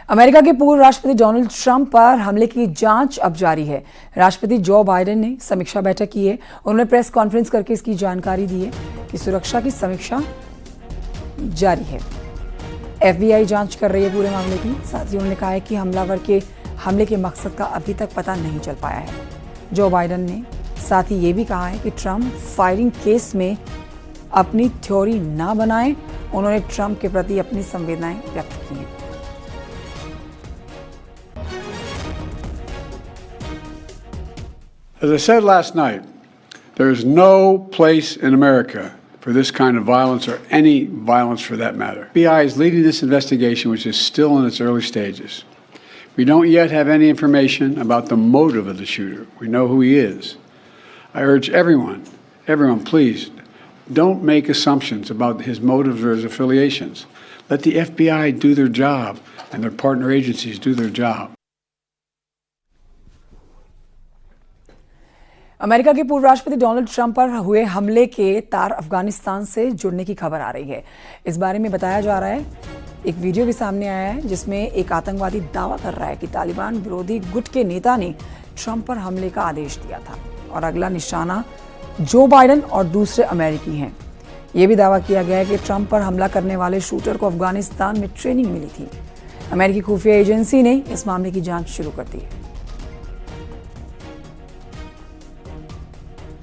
America के पूर्व राष्ट्रपति डोनाल्ड ट्रंप पर हमले की जांच अब जारी है। राष्ट्रपति जो बाइडेन ने समीक्षा बैठक की है। उन्होंने प्रेस कॉन्फ्रेंस करके इसकी जानकारी दी है कि सुरक्षा की समीक्षा जारी है। FBI जांच कर रही है पूरे मामले की। साथ ही उन्होंने कहा है कि हमलावर के हमले के मकसद का अभी तक पता नहीं चल पाया है। जो बाइडेन ने साथ ही ये भी कहा है कि ट्रंप फायरिंग केस में अपनी थ्योरी ना बनाएं। उन्होंने ट्रंप के प्रति अपनी संवेदनाएं व्यक्त की हैं। As I said last night, there is no place in America for this kind of violence or any violence for that matter. The FBI is leading this investigation, which is still in its early stages. We don't yet have any information about the motive of the shooter. We know who he is. I urge everyone, please, don't make assumptions about his motives or his affiliations. Let the FBI do their job and their partner agencies do their job. America के पूर्व राष्ट्रपति Donald Trump पर हुए हमले के तार अफगानिस्तान से जुड़ने की खबर आ रही है। इस बारे में बताया जा रहा है, एक वीडियो भी सामने आया है जिसमें एक आतंकवादी दावा कर रहा है कि तालिबान विरोधी गुट के नेता ने ट्रंप पर हमले का आदेश दिया था और अगला निशाना जो बाइडेन और दूसरे अमेरिकी हैं। यह भी दावा किया गया है कि ट्रंप पर हमला करने वाले शूटर को अफगानिस्तान में ट्रेनिंग मिली थी। अमेरिकी खुफिया एजेंसी ने इस मामले की जांच शुरू कर दी है।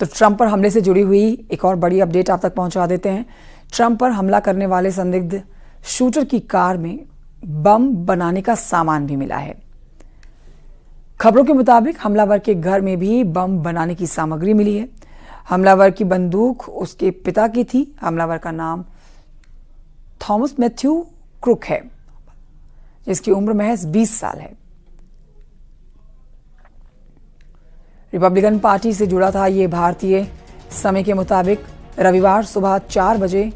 तो ट्रंप पर हमले से जुड़ी हुई एक और बड़ी अपडेट आप तक पहुंचा देते हैं। ट्रंप पर हमला करने वाले संदिग्ध शूटर की कार में बम बनाने का सामान भी मिला है। खबरों के मुताबिक हमलावर के घर में भी बम बनाने की सामग्री मिली है। हमलावर की बंदूक उसके पिता की थी। हमलावर का नाम थॉमस मैथ्यू क्रुक है, जिसकी उम्र महज 20 साल है। रिपब्लिकन पार्टी से जुड़ा था। ये भारतीय समय के मुताबिक रविवार सुबह 4 बजे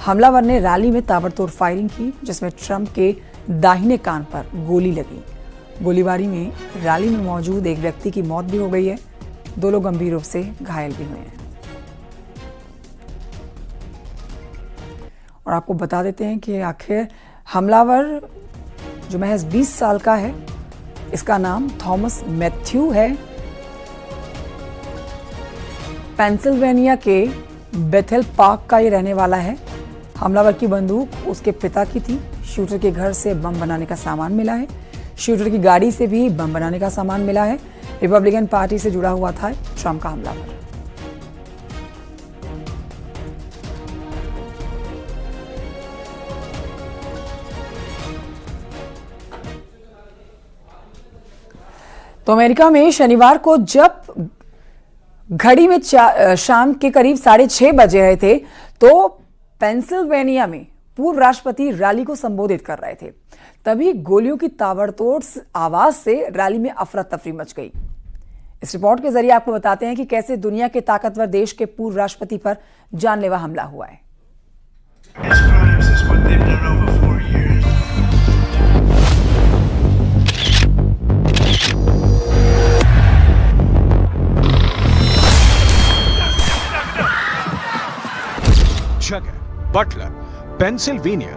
हमलावर ने रैली में ताबड़तोड़ फायरिंग की, जिसमें ट्रंप के दाहिने कान पर गोली लगी। गोलीबारी में रैली में मौजूद एक व्यक्ति की मौत भी हो गई है। 2 लोग गंभीर रूप से घायल भी हुए हैं। और आपको बता देते हैं कि आखिर हमलावर जो महज 20 साल का है, इसका नाम थॉमस मैथ्यू है। पेंसिल्वेनिया के बेथेल पार्क का ये रहने वाला है। हमलावर की बंदूक उसके पिता की थी। शूटर के घर से बम बनाने का सामान मिला है। शूटर की गाड़ी से भी बम बनाने का सामान मिला है। रिपब्लिकन पार्टी से जुड़ा हुआ था ट्रंप का हमलावर। तो अमेरिका में शनिवार को जब घड़ी में शाम के करीब 6:30 बजे रहे थे, तो पेंसिल्वेनिया में पूर्व राष्ट्रपति रैली को संबोधित कर रहे थे। तभी गोलियों की ताबड़तोड़ आवाज से रैली में अफरा तफरी मच गई। इस रिपोर्ट के जरिए आपको बताते हैं कि कैसे दुनिया के ताकतवर देश के पूर्व राष्ट्रपति पर जानलेवा हमला हुआ है। जगह बटलर, पेंसिल्वेनिया।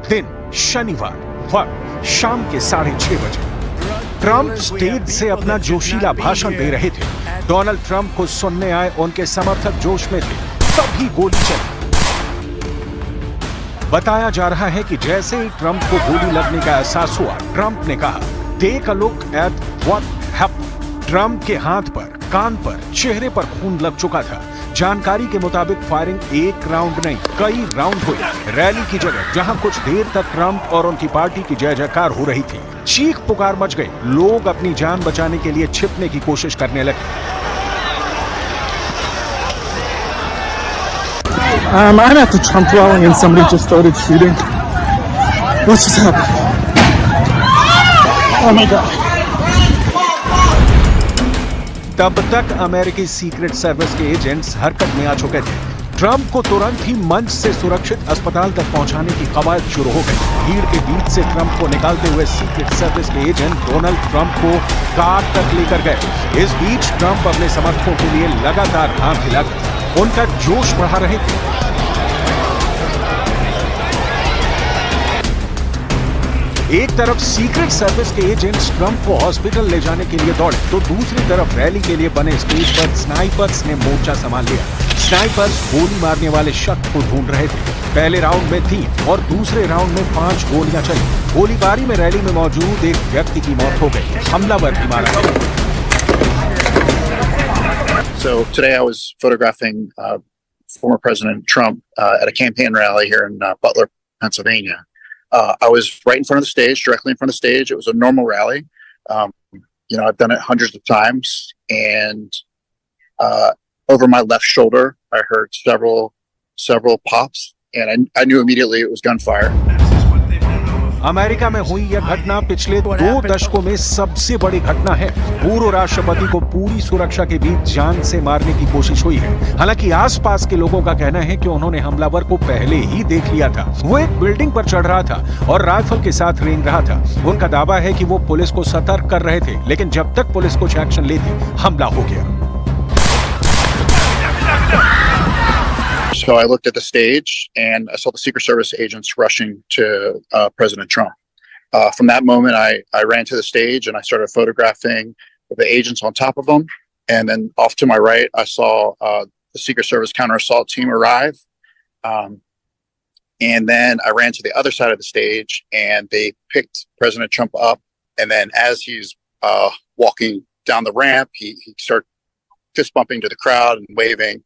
दिन शनिवार, वक्त शाम के 6:30 बजे। ट्रंप स्टेज से अपना जोशीला भाषण दे रहे थे। डोनाल्ड ट्रंप को सुनने आए उनके समर्थक जोश में थे, तभी गोली चली। बताया जा रहा है कि जैसे ही ट्रंप को गोली लगने का एहसास हुआ, ट्रंप ने कहा, take a look at what happened. Trump के हाथ पर, कान पर, चेहरे पर खून लग चुका था। जानकारी के मुताबिक फायरिंग एक राउंड नहीं, कई राउंड हुई। रैली की जगह जहां कुछ देर तक ट्रंप और उनकी पार्टी की जय जयकार हो रही थी, चीख पुकार मच गई। लोग अपनी जान बचाने के लिए छिपने की कोशिश करने लगे। I'm at the Trump rally and somebody just started shooting. What's just happened? Oh my God. तब तक अमेरिकी सीक्रेट सर्विस के एजेंट्स हरकत में आ चुके थे। ट्रंप को तुरंत ही मंच से सुरक्षित अस्पताल तक पहुंचाने की कवायद शुरू हो गई। भीड़ के बीच से ट्रंप को निकालते हुए सीक्रेट सर्विस के एजेंट डोनाल्ड ट्रंप को कार तक लेकर गए। इस बीच ट्रंप अपने समर्थकों के लिए लगातार हाथ हिलाकर उनका जोश बढ़ा रहे थे। एक तरफ सीक्रेट सर्विस के एजेंट्स ट्रंप को हॉस्पिटल ले जाने के लिए दौड़े, तो दूसरी तरफ रैली के लिए बने स्टेज पर स्नाइपर्स ने मोर्चा संभाल लिया। स्नाइपर्स गोली मारने वाले शख्स को ढूंढ रहे थे। पहले राउंड में 3 और दूसरे राउंड में 5 गोलियां चली। गोलीबारी में रैली में मौजूद एक व्यक्ति की मौत हो गई, हमलावर भी मारा गया। So today I was photographing former President Trump at a campaign rally here in Butler, Pennsylvania. I was right in front of the stage, directly in front of the stage. It was a normal rally. I've done it hundreds of times. And over my left shoulder, I heard several pops, and I knew immediately it was gunfire. America में हुई यह घटना पिछले 2 दशकों में सबसे बड़ी घटना है। पूर्व राष्ट्रपति को पूरी सुरक्षा के बीच जान से मारने की कोशिश हुई है। हालांकि आसपास के लोगों का कहना है कि उन्होंने हमलावर को पहले ही देख लिया था। वो एक बिल्डिंग पर चढ़ रहा था और राइफल के साथ रेंग रहा था। उनका दावा है कि वो पुलिस को सतर्क कर रहे थे, लेकिन जब तक पुलिस कुछ एक्शन लेती, हमला हो गया। So I looked at the stage and I saw the Secret Service agents rushing to President Trump. From that moment, I ran to the stage and I started photographing the agents on top of them. And then off to my right, I saw the Secret Service counter-assault team arrive. And then I ran to the other side of the stage and they picked President Trump up. And then as he's walking down the ramp, he started fist bumping to the crowd and waving.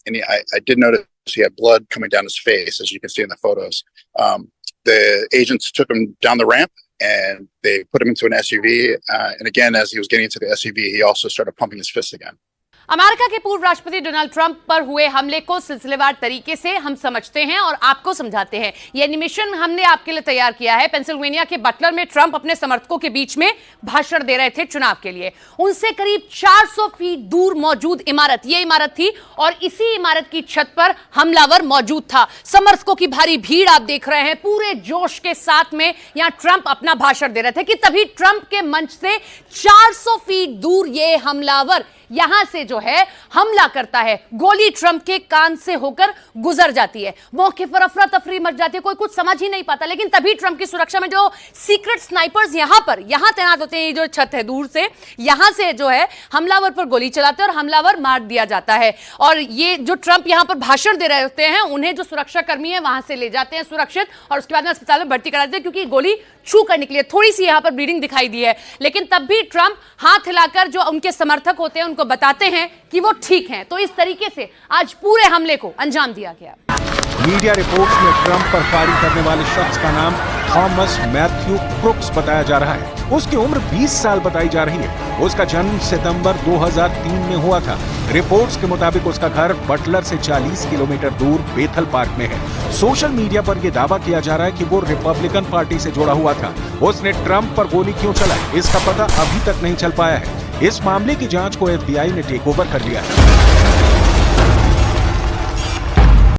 And I did notice he had blood coming down his face, as you can see in the photos. The agents took him down the ramp and they put him into an SUV. And again, as he was getting into the SUV, he also started pumping his fist again. America के पूर्व राष्ट्रपति Donald Trump पर हुए हमले को सिलसिलेवार तरीके से हम समझते हैं और आपको समझाते हैं। यह एनिमेशन हमने आपके लिए तैयार किया है। पेंसिल्वेनिया के बटलर में ट्रंप अपने समर्थकों के बीच में भाषण दे रहे थे चुनाव के लिए। उनसे करीब 400 फीट दूर मौजूद इमारत, यह इमारत थी और इसी इमारत की छत पर हमलावर मौजूद था। समर्थकों की भारी भीड़ आप देख रहे हैं, पूरे जोश के साथ में यहां ट्रंप अपना भाषण दे रहे थे कि तभी ट्रंप के मंच से 400 फीट दूर यह हमलावर यहां से जो है हमला करता है। गोली ट्रंप के कान से होकर गुजर जाती है। मौके पर अफरा तफरी मच जाती है, कोई कुछ समझ ही नहीं पाता। लेकिन तभी ट्रंप की सुरक्षा में जो सीक्रेट स्नाइपर्स यहां तैनात होते हैं, जो छत है दूर से, यहां से जो है हमलावर पर गोली चलाते हैं और हमलावर मार दिया जाता है। और ये जो ट्रंप यहां पर भाषण दे रहे होते हैं, उन्हें जो सुरक्षा कर्मी है वहां से ले जाते हैं सुरक्षित और उसके बाद में अस्पताल में भर्ती करा देते हैं, क्योंकि गोली छू कर निकली है। थोड़ी सी यहां पर ब्लीडिंग दिखाई दी है, लेकिन तब भी ट्रंप हाथ हिलाकर जो उनके समर्थक होते हैं उनको बताते हैं कि वो ठीक हैं। तो इस तरीके से आज पूरे हमले को अंजाम दिया गया। मीडिया रिपोर्ट्स में ट्रंप पर फायरिंग करने वाले शख्स का नाम थॉमस मैथ्यू क्रुक्स बताया जा रहा है। उसकी उम्र 20 साल बताई जा रही है। उसका जन्म सितंबर 2003 में हुआ था। रिपोर्ट्स के मुताबिक उसका घर बटलर से 40 किलोमीटर दूर बेथल पार्क में है। सोशल मीडिया पर यह दावा किया जा रहा है कि वो रिपब्लिकन पार्टी से जुड़ा हुआ था। उसने ट्रंप पर गोली क्यों चलाई, इसका पता अभी तक नहीं चल पाया है। इस मामले की जांच को FBI ने टेक ओवर कर लिया है।